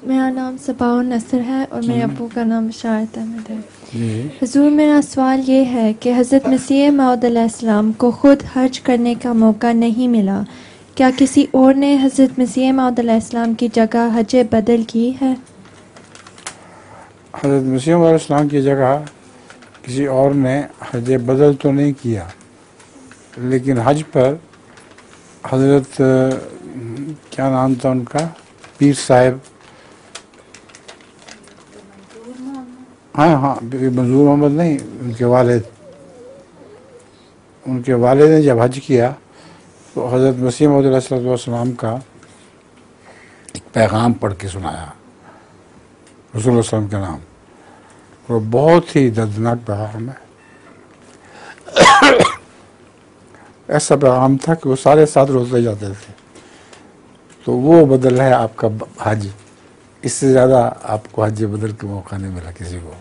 मेरा नाम सबाउन नसर है और मेरे अब्बू का नाम बशारत अहमद है। जी। हुजूर, मेरा सवाल ये है कि हज़रत मसीह मौऊद अलैहिस्सलाम को ख़ुद हज करने का मौका नहीं मिला, क्या किसी और ने हज़रत मसीह मौऊद अलैहिस्सलाम की जगह हज बदल की है? हज़रत मसीह मौऊद अलैहिस्सलाम की जगह किसी और ने हज बदल तो नहीं किया, लेकिन हज पर हज़रत क्या नाम था उनका, पीर साहब, हाँ, मंजूर मोहम्मद नहीं, उनके वालिद ने जब हज किया तो हज़रत मसीह मौऊद अलैहिस्सलाम का एक पैगाम पढ़ के सुनाया रसूलुल्लाह सल्लल्लाहु अलैहि वसल्लम के नाम। वो बहुत ही दर्दनाक पैगाम है। ऐसा पैगाम था कि वो सारे साथ रोते जाते थे। तो वो बदल है आपका हज, इससे ज़्यादा आपको हज बदल के मौका नहीं मिला किसी को।